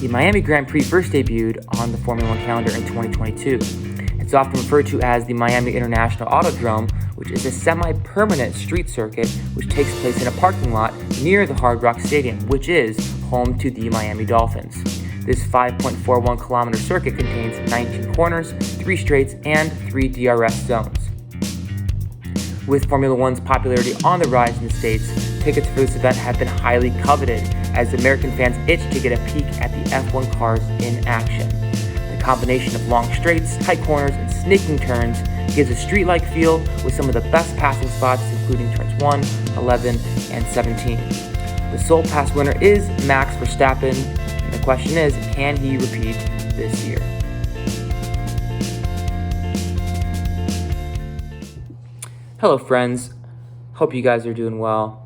The Miami Grand Prix first debuted on the Formula One calendar in 2022. It's often referred to as the Miami International Autodrome, which is a semi-permanent street circuit which takes place in a parking lot near the Hard Rock Stadium, which is home to the Miami Dolphins. This 5.41 kilometer circuit contains 19 corners, 3 straights, and 3 DRS zones. With Formula One's popularity on the rise in the States, tickets for this event have been highly coveted as American fans itch to get a peek at the F1 cars in action. The combination of long straights, tight corners, and snaking turns gives a street-like feel with some of the best passing spots, including turns 1, 11, and 17. The sole pass winner is Max Verstappen, and the question is, can he repeat this year? Hello friends, hope you guys are doing well.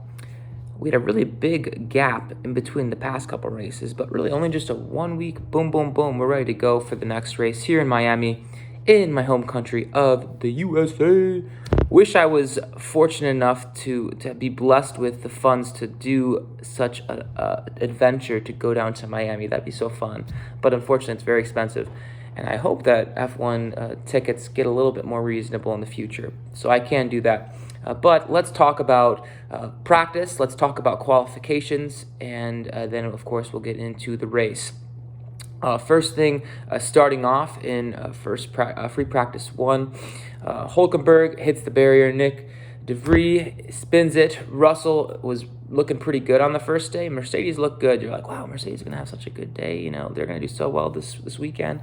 We had a really big gap in between the past couple races, but really only just a 1 week, boom, boom, boom, we're ready to go for the next race here in Miami, in my home country of the USA. Wish I was fortunate enough to be blessed with the funds to do such an adventure to go down to Miami. That'd be so fun, but unfortunately it's very expensive. And I hope that F1 tickets get a little bit more reasonable in the future, so I can do that. But let's talk about practice, let's talk about qualifications, and then of course we'll get into the race. First thing, starting off in free practice 1, Hulkenberg hits the barrier, Nick DeVries spins it. Russell was looking pretty good on the first day. Mercedes looked good. You're like, wow, Mercedes is going to have such a good day. You know, they're going to do so well this weekend.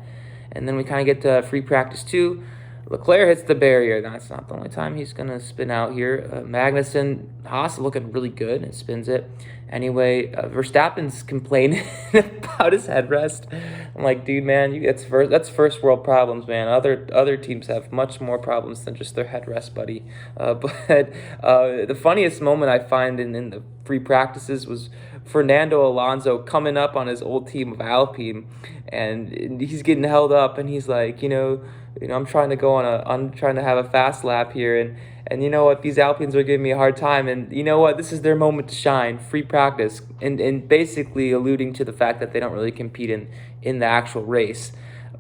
And then we kind of get to free practice 2. Leclerc hits the barrier. That's not the only time he's going to spin out here. Magnussen, Haas looking really good and spins it. Anyway, Verstappen's complaining about his headrest. I'm like, dude, man, that's first world problems, man. Other teams have much more problems than just their headrest, buddy. But the funniest moment I find in the free practices was Fernando Alonso coming up on his old team of Alpine, and he's getting held up, and he's like, I'm trying to have a fast lap here, and you know what, these Alpines are giving me a hard time, and you know what, this is their moment to shine, free practice, and basically alluding to the fact that they don't really compete in the actual race.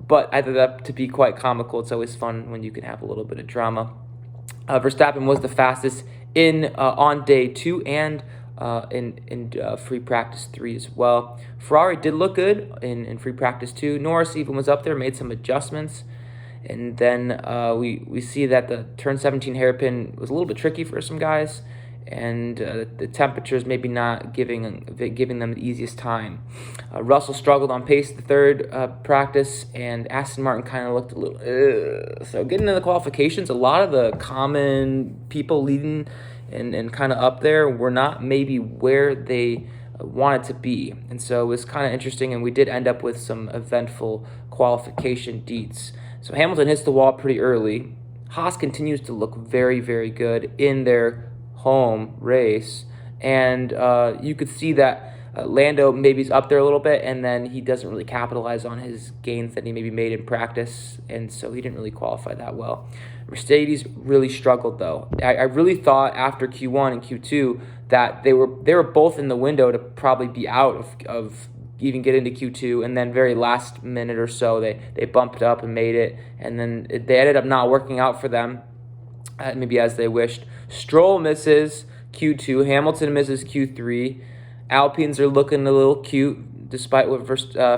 But I thought that to be quite comical. It's always fun when you can have a little bit of drama. Verstappen was the fastest on day 2 and in free practice 3 as well. Ferrari did look good in free practice 2. Norris even was up there, made some adjustments. And then we see that the turn 17 hairpin was a little bit tricky for some guys, and the temperatures maybe not giving them the easiest time. Russell struggled on pace the third practice, and Aston Martin kind of looked a little So getting into the qualifications, a lot of the common people leading and kind of up there were not maybe where they wanted to be. And so it was kind of interesting, and we did end up with some eventful qualification deets. So Hamilton hits the wall pretty early. Haas continues to look very, very good in their home race. And you could see that Lando maybe's up there a little bit, and then he doesn't really capitalize on his gains that he maybe made in practice, and so he didn't really qualify that well. Mercedes really struggled, though. I really thought after Q1 and Q2 that they were both in the window to probably be out of even get into Q2, and then very last minute or so they bumped up and made it, and then they ended up not working out for them, maybe as they wished. Stroll misses Q2, Hamilton misses Q3. Alpines are looking a little cute, despite what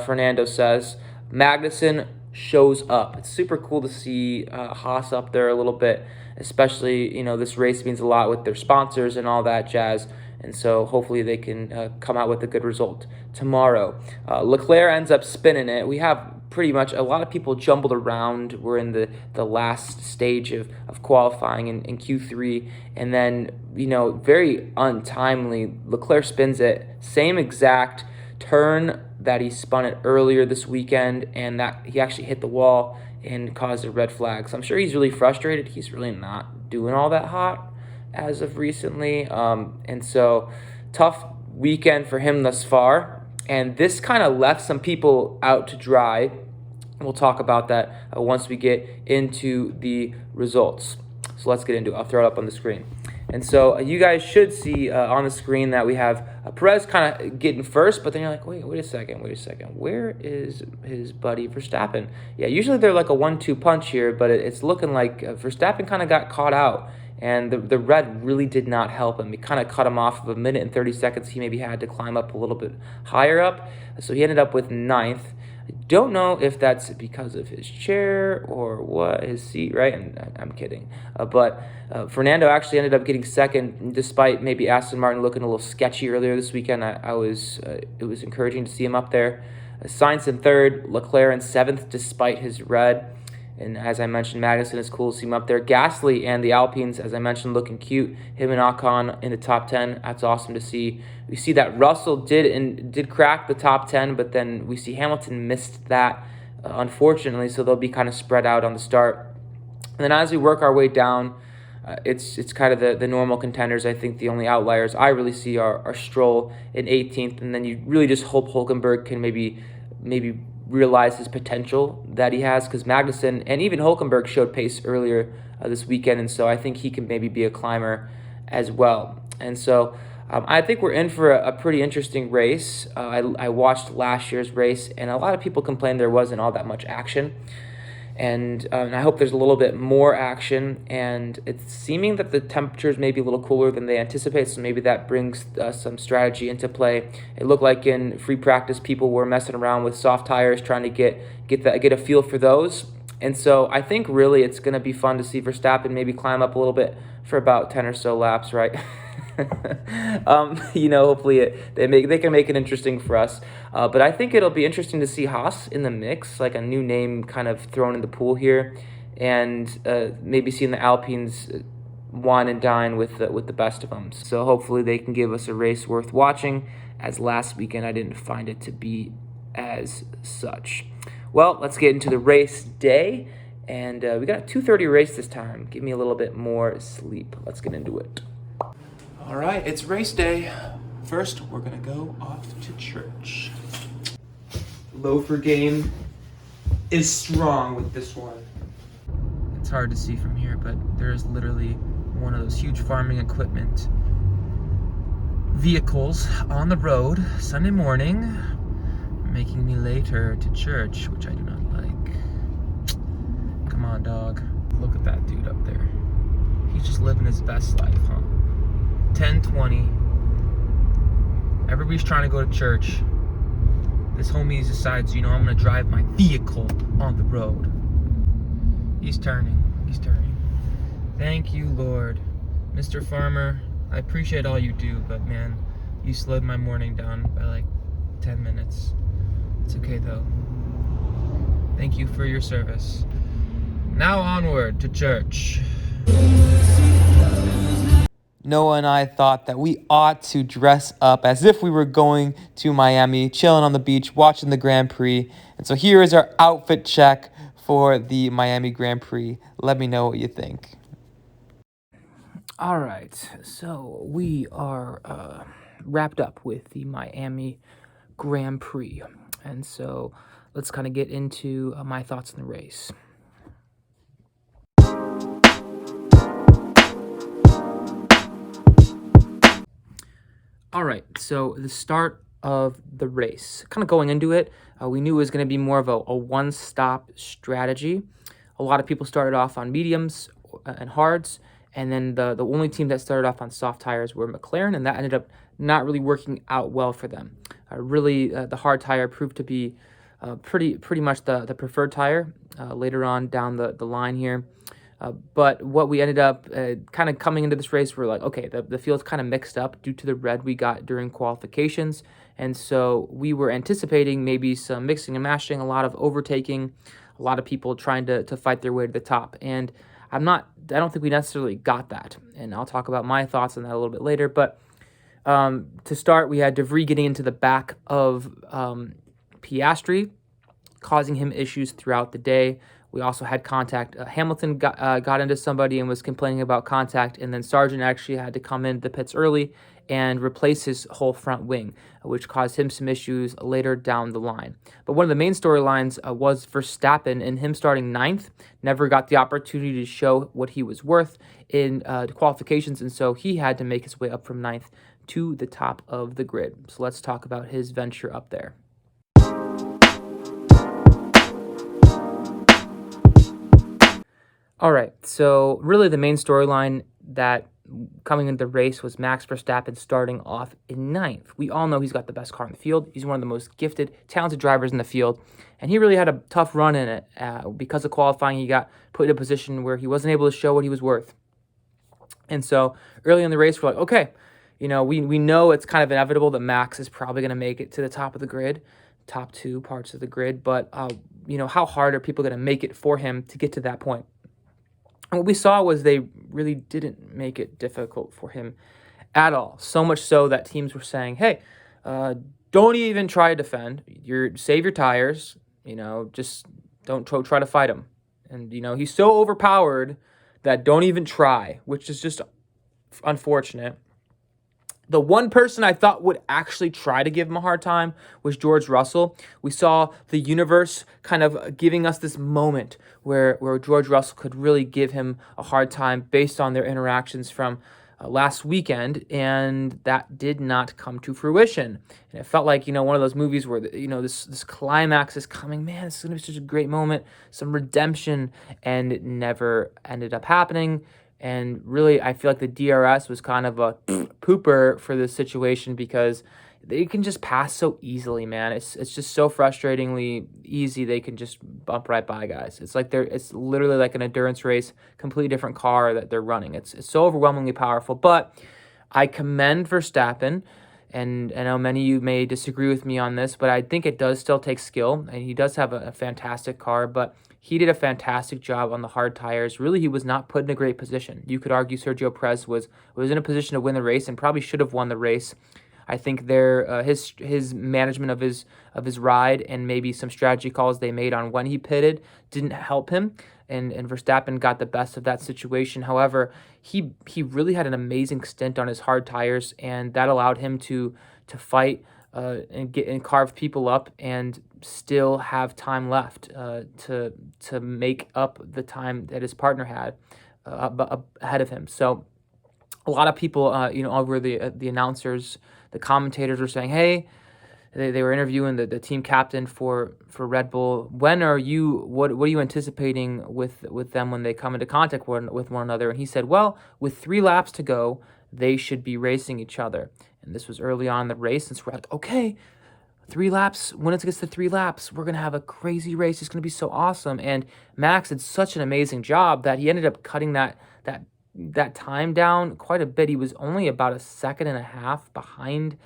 Fernando says. Magnussen shows up. It's super cool to see Haas up there a little bit, especially, this race means a lot with their sponsors and all that jazz. And so hopefully they can come out with a good result tomorrow. Leclerc ends up spinning it. We have pretty much a lot of people jumbled around. We're in the last stage of qualifying in Q3. And then, very untimely, Leclerc spins it. Same exact turn that he spun it earlier this weekend, and that he actually hit the wall and caused a red flag. So I'm sure he's really frustrated. He's really not doing all that hot as of recently, and so tough weekend for him thus far, and this kind of left some people out to dry. We'll talk about that once we get into the results. So let's get into it. I'll throw it up on the screen. And so you guys should see on the screen that we have Perez kind of getting first, but then you're like, wait a second. Where is his buddy Verstappen? Yeah, usually they're like a 1-2 punch here, but it's looking like Verstappen kind of got caught out. And the red really did not help him. It kind of cut him off of a minute and 30 seconds. He maybe had to climb up a little bit higher up. So he ended up with 9th. I don't know if that's because of his chair or what, his seat, right? And I'm kidding. But Fernando actually ended up getting 2nd, despite maybe Aston Martin looking a little sketchy earlier this weekend. It was encouraging to see him up there. Sainz in 3rd, Leclerc in 7th, despite his red. And as I mentioned, Magnussen is cool to see him up there. Gasly and the Alpines, as I mentioned, looking cute. Him and Ocon in the top 10. That's awesome to see. We see that Russell did crack the top 10, but then we see Hamilton missed that, unfortunately. So they'll be kind of spread out on the start. And then as we work our way down, it's kind of the normal contenders. I think the only outliers I really see are Stroll in 18th, and then you really just hope Hulkenberg can maybe realize his potential that he has, because Magnussen and even Hulkenberg showed pace earlier this weekend, and so I think he can maybe be a climber as well. And so I think we're in for a pretty interesting race. I watched last year's race, and a lot of people complained there wasn't all that much action. And I hope there's a little bit more action, and it's seeming that the temperatures may be a little cooler than they anticipate, so maybe that brings some strategy into play. It looked like in free practice people were messing around with soft tires, trying to get a feel for those. And so I think really it's going to be fun to see Verstappen maybe climb up a little bit for about 10 or so laps, right? Hopefully they can make it interesting for us. But I think it'll be interesting to see Haas in the mix, like a new name kind of thrown in the pool here, and maybe seeing the Alpines wine and dine with the best of them. So hopefully they can give us a race worth watching, as last weekend I didn't find it to be as such. Well, let's get into the race day, and we got a 2:30 race this time. Give me a little bit more sleep. Let's get into it. All right, it's race day. First, we're gonna go off to church. Loafer game is strong with this one. It's hard to see from here, but there's literally one of those huge farming equipment vehicles on the road Sunday morning, making me later to church, which I do not like. Come on, dog. Look at that dude up there. He's just living his best life, huh? 10:20. Everybody's trying to go to church. This homie decides, I'm gonna drive my vehicle on the road. He's turning. Thank you, Lord. Mr. Farmer, I appreciate all you do, but man, you slowed my morning down by like 10 minutes. It's okay though. Thank you for your service. Now onward to church. Noah and I thought that we ought to dress up as if we were going to Miami, chilling on the beach, watching the Grand Prix. And so here is our outfit check for the Miami Grand Prix. Let me know what you think. All right, so we are wrapped up with the Miami Grand Prix. And so let's kind of get into my thoughts on the race. All right, so the start of the race, kind of going into it, we knew it was going to be more of a one-stop strategy. A lot of people started off on mediums and hards, and then the only team that started off on soft tires were McLaren, and that ended up not really working out well for them. The hard tire proved to be pretty much the preferred tire later on down the line here. But what we ended up kind of coming into this race, we're like, okay, the field's kind of mixed up due to the red we got during qualifications. And so we were anticipating maybe some mixing and mashing, a lot of overtaking, a lot of people trying to fight their way to the top. And I don't think we necessarily got that. And I'll talk about my thoughts on that a little bit later. But to start, we had De Vries getting into the back of Piastri, causing him issues throughout the day. We also had contact. Hamilton got into somebody and was complaining about contact, and then Sargent actually had to come into the pits early and replace his whole front wing, which caused him some issues later down the line. But one of the main storylines was Verstappen, and him starting ninth, never got the opportunity to show what he was worth in the qualifications, and so he had to make his way up from ninth to the top of the grid. So let's talk about his venture up there. All right, so really the main storyline that coming into the race was Max Verstappen starting off in ninth. We all know he's got the best car in the field. He's one of the most gifted, talented drivers in the field, and he really had a tough run in it. Because of qualifying, he got put in a position where he wasn't able to show what he was worth. And so early in the race, we're like, okay, we know it's kind of inevitable that Max is probably going to make it to the top of the grid, top two parts of the grid, but how hard are people going to make it for him to get to that point? And what we saw was they really didn't make it difficult for him at all. So much so that teams were saying, hey, don't even try to defend. Save your tires. Just don't try to fight him. And, he's so overpowered that don't even try, which is just unfortunate. The one person I thought would actually try to give him a hard time was George Russell. We saw the universe kind of giving us this moment where George Russell could really give him a hard time based on their interactions from last weekend, and that did not come to fruition. And it felt like, one of those movies where, this climax is coming. Man, this is going to be such a great moment, some redemption, and it never ended up happening. And really, I feel like the DRS was kind of a pooper for this situation because they can just pass so easily, man. It's just so frustratingly easy. They can just bump right by guys. It's literally like an endurance race, completely different car that they're running. It's so overwhelmingly powerful. But I commend Verstappen, and I know many of you may disagree with me on this, but I think it does still take skill, and he does have a fantastic car, but he did a fantastic job on the hard tires. Really, he was not put in a great position. You could argue Sergio Perez was in a position to win the race and probably should have won the race. I think his management of his ride and maybe some strategy calls they made on when he pitted didn't help him, and Verstappen got the best of that situation. However, he really had an amazing stint on his hard tires, and that allowed him to fight and carve people up and still have time left to make up the time that his partner had ahead of him. So a lot of people, over the announcers, the commentators were saying, hey, they were interviewing the team captain for Red Bull. What are you anticipating with them when they come into contact with one another? And he said, well, with 3 laps to go, they should be racing each other. And this was early on in the race, and so we're like, okay, 3 laps. When it gets to 3 laps, we're going to have a crazy race. It's going to be so awesome. And Max did such an amazing job that he ended up cutting that time down quite a bit. He was only about 1.5 seconds behind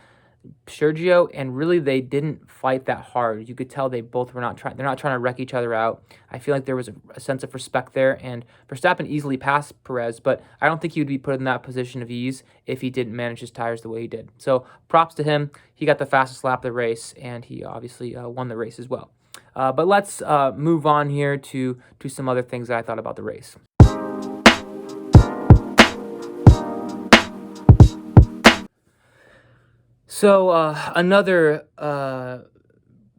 Sergio, and really they didn't fight that hard. You could tell they both were not trying. They're not trying to wreck each other out. I feel like there was a sense of respect there, and Verstappen easily passed Perez, but I don't think he would be put in that position of ease if he didn't manage his tires the way he did. So props to him. He got the fastest lap of the race, and he obviously won the race as well. But let's move on here to some other things that I thought about the race. So another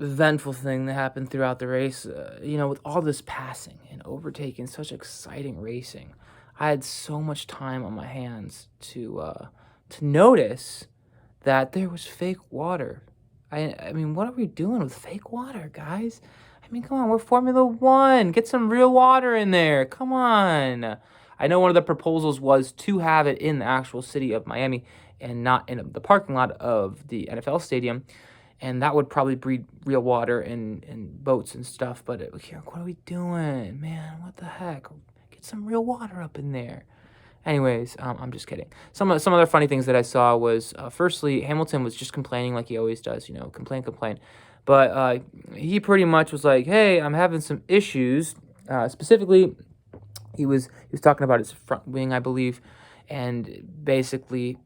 eventful thing that happened throughout the race, with all this passing and overtaking, such exciting racing, I had so much time on my hands to notice that there was fake water. I mean, what are we doing with fake water, guys? I mean, come on, we're Formula One. Get some real water in there. Come on. I know one of the proposals was to have it in the actual city of Miami and not in the parking lot of the NFL stadium. And that would probably breed real water in boats and stuff. But what are we doing? Man, what the heck? Get some real water up in there. Anyways, I'm just kidding. Some other funny things that I saw was, firstly, Hamilton was just complaining like he always does, complain. But he pretty much was like, hey, I'm having some issues. Specifically, he was talking about his front wing, I believe, and basically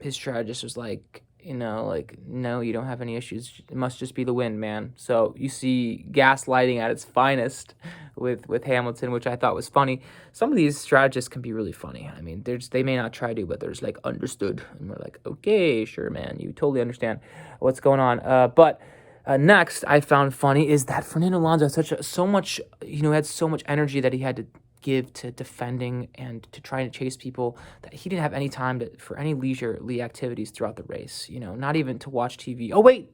his strategist was like, like, no, you don't have any issues. It must just be the wind, man. So you see gaslighting at its finest with Hamilton, which I thought was funny. Some of these strategists can be really funny. I mean, they may not try to, but they're just like, understood. And we're like, okay, sure, man. You totally understand what's going on. But next, I found funny is that Fernando Alonso had had so much energy that he had to give to defending and to trying to chase people that he didn't have any time for any leisurely activities throughout the race. Not even to watch TV. Oh wait,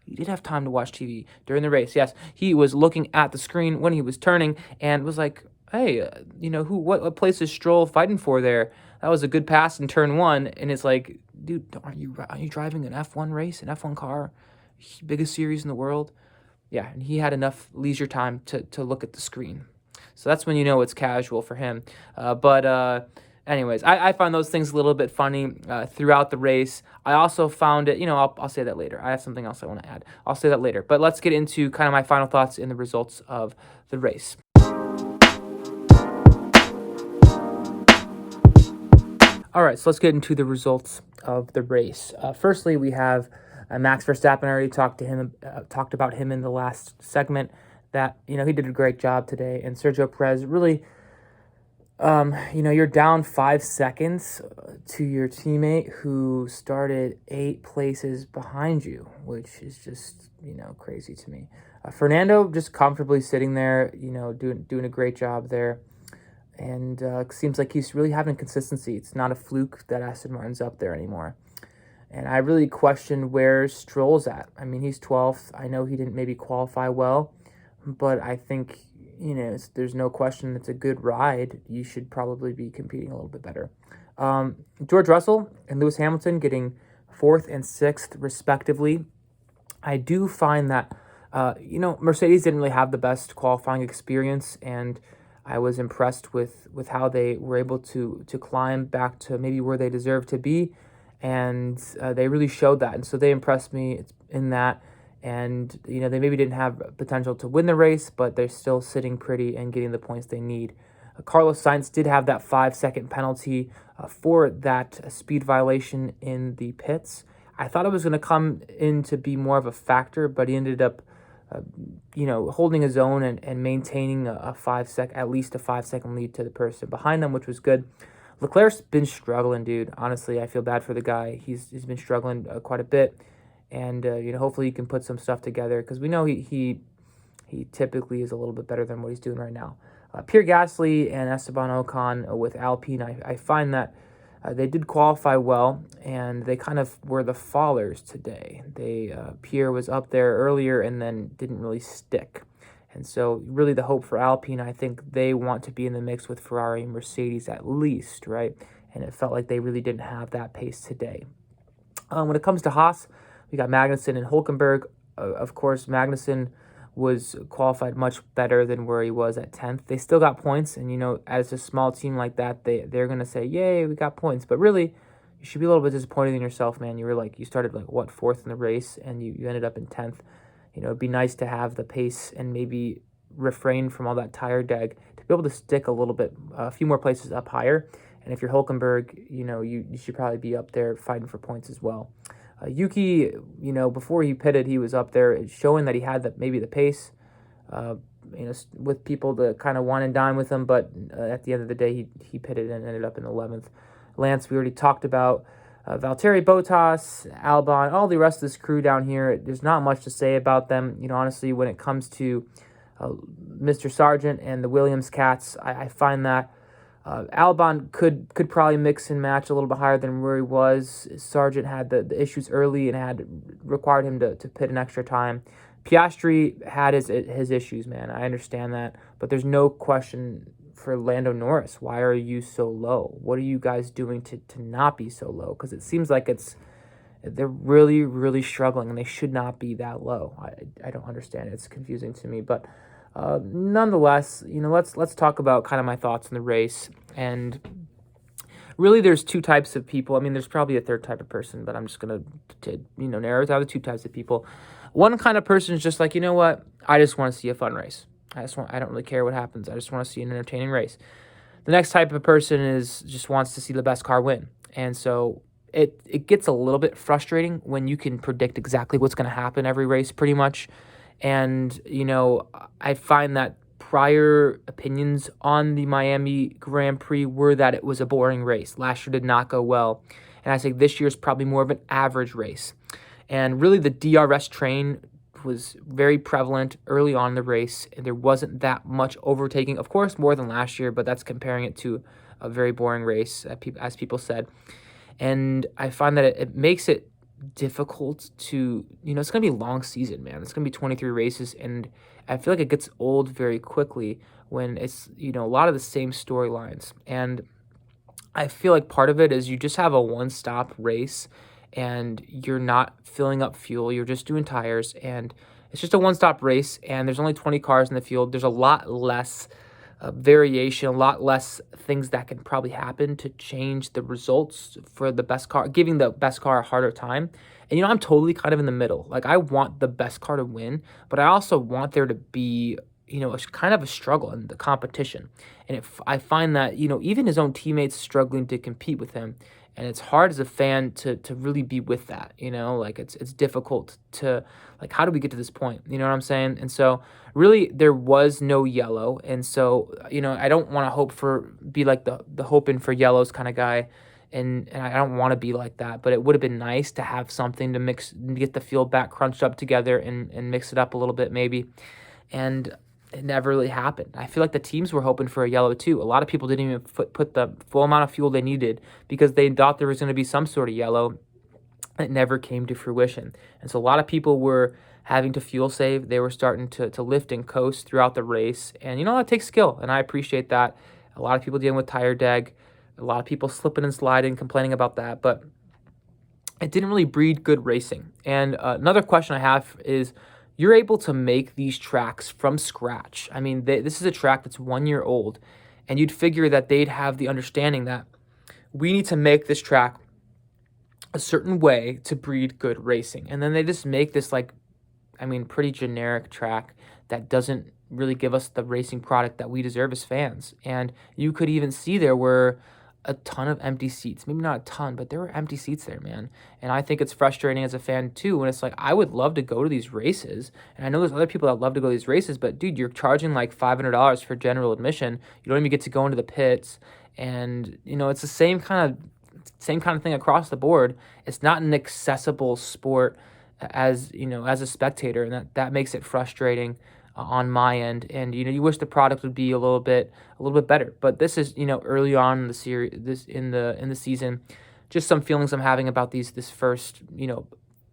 he did have time to watch TV during the race. Yes, he was looking at the screen when he was turning and was like, "Hey, what place is Stroll fighting for there? That was a good pass in turn one." And it's like, dude, aren't you driving an F1 race, an F1 car, biggest series in the world? Yeah, and he had enough leisure time to look at the screen. So that's when you know it's casual for him. Anyways, I find those things a little bit funny throughout the race. I also found it, I'll say that later. I have something else I want to add. I'll say that later. But let's get into kind of my final thoughts in the results of the race. All right, so let's get into the results of the race. Firstly, we have Max Verstappen. I already talked about him in the last segment. That he did a great job today, and Sergio Perez really, you're down 5 seconds to your teammate who started 8 places behind you, which is just crazy to me. Fernando just comfortably sitting there, doing a great job there. And seems like he's really having consistency. It's not a fluke that Aston Martin's up there anymore. And I really question where Stroll's at. I mean, he's 12th. I know he didn't maybe qualify well, but I think, there's no question it's a good ride. You should probably be competing a little bit better. George Russell and Lewis Hamilton getting 4th and 6th, respectively. I do find that, Mercedes didn't really have the best qualifying experience, and I was impressed with how they were able to climb back to maybe where they deserve to be, and they really showed that. And so they impressed me in that. And, they maybe didn't have potential to win the race, but they're still sitting pretty and getting the points they need. Carlos Sainz did have that 5-second penalty for that speed violation in the pits. I thought it was going to come in to be more of a factor, but he ended up holding his own and maintaining at least a 5-second lead to the person behind him, which was good. Leclerc's been struggling, dude. Honestly, I feel bad for the guy. He's been struggling quite a bit, and hopefully he can put some stuff together, because we know he typically is a little bit better than what he's doing right now. Pierre Gasly and Esteban Ocon with Alpine, I find that they did qualify well, and they kind of were the fallers today. Pierre was up there earlier and then didn't really stick. And so really the hope for Alpine, I think they want to be in the mix with Ferrari and Mercedes at least, right? And it felt like they really didn't have that pace today. When it comes to Haas, we got Magnussen and Hülkenberg. Of course, Magnussen was qualified much better than where he was at 10th. They still got points, and as a small team like that, they're going to say, yay, we got points. But really, you should be a little bit disappointed in yourself, man. You started 4th in the race, and you ended up in 10th. It'd be nice to have the pace and maybe refrain from all that tire drag to be able to stick a few more places up higher. And if you're Hülkenberg, you should probably be up there fighting for points as well. Yuki, before he pitted, he was up there showing that he had maybe the pace, with people to kind of wine and dine with him. But at the end of the day, he pitted and ended up in 11th. Lance, we already talked about. Valtteri Bottas, Albon, all the rest of this crew down here, there's not much to say about them. Honestly, when it comes to Mr. Sargent and the Williams cats, I find that Albon could probably mix and match a little bit higher than where he was. Sargent had the issues early and had required him to pit an extra time. Piastri had his issues, man. I understand that. But there's no question for Lando Norris. Why are you so low? What are you guys doing to not be so low? Because it seems like they're really, really struggling, and they should not be that low. I don't understand. It's confusing to me. But nonetheless, let's talk about kind of my thoughts on the race. And really, there's 2 types of people. I mean, there's probably a third type of person, but I'm just gonna narrow it down to 2 types of people. One kind of person is just like, what? I just want to see a fun race. I don't really care what happens. I just want to see an entertaining race. The next type of person just wants to see the best car win. And so it gets a little bit frustrating when you can predict exactly what's going to happen every race pretty much. And, I find that prior opinions on the Miami Grand Prix were that it was a boring race. Last year did not go well. And I think this year is probably more of an average race. And really, the DRS train was very prevalent early on in the race, and there wasn't that much overtaking. Of course, more than last year, but that's comparing it to a very boring race, as people said. And I find that it makes it difficult to, it's going to be a long season, man. It's going to be 23 races, and I feel like it gets old very quickly when it's, a lot of the same storylines. And I feel like part of it is you just have a one-stop race, and you're not filling up fuel. You're just doing tires, and it's just a one-stop race, and there's only 20 cars in the field. There's a lot less variation, a lot less things that can probably happen to change the results for the best car, giving the best car a harder time. And, I'm totally kind of in the middle. Like, I want the best car to win, but I also want there to be, a kind of a struggle in the competition. And I find that, even his own teammates struggling to compete with him. And it's hard as a fan to really be with that, like it's difficult to, like, how do we get to this point? You know what I'm saying? And so really there was no yellow. And so, I don't want to be like the hoping for yellows kind of guy. And I don't want to be like that, but it would have been nice to have something to get the field back crunched up together and mix it up a little bit maybe. And it never really happened. I feel like the teams were hoping for a yellow too. A lot of people didn't even put the full amount of fuel they needed because they thought there was going to be some sort of yellow. It never came to fruition. And so a lot of people were having to fuel save. They were starting to lift and coast throughout the race. And, that takes skill, and I appreciate that. A lot of people dealing with tire deg. A lot of people slipping and sliding, complaining about that. But it didn't really breed good racing. And another question I have is, you're able to make these tracks from scratch. I mean, this is a track that's 1 year old, and you'd figure that they'd have the understanding that we need to make this track a certain way to breed good racing. And then they just make this, pretty generic track that doesn't really give us the racing product that we deserve as fans. And you could even see there were a ton of empty seats. Maybe not a ton, but there were empty seats there, man. And I think it's frustrating as a fan too, when it's like, I would love to go to these races. And I know there's other people that love to go to these races, but dude, you're charging like $500 for general admission. You don't even get to go into the pits. And, it's the same kind of thing across the board. It's not an accessible sport as a spectator. And that makes it frustrating on my end. And you wish the product would be a little bit better, but this is early on in the series, in the season, just some feelings I'm having about this first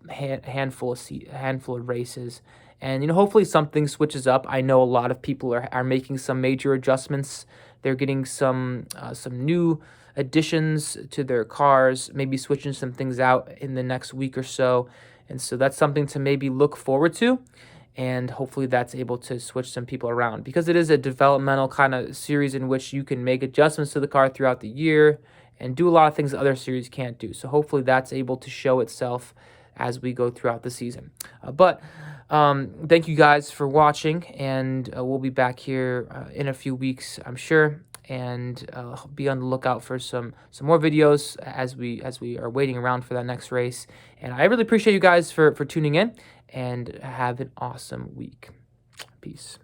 handful of races. And hopefully something switches up. I know a lot of people are making some major adjustments. They're getting some new additions to their cars, maybe switching some things out in the next week or so. And so that's something to maybe look forward to. And hopefully that's able to switch some people around, because it is a developmental kind of series in which you can make adjustments to the car throughout the year and do a lot of things that other series can't do. So hopefully that's able to show itself as we go throughout the season. But thank you guys for watching, and we'll be back here in a few weeks, I'm sure. And be on the lookout for some more videos as we are waiting around for that next race. And I really appreciate you guys for tuning in, and have an awesome week. Peace.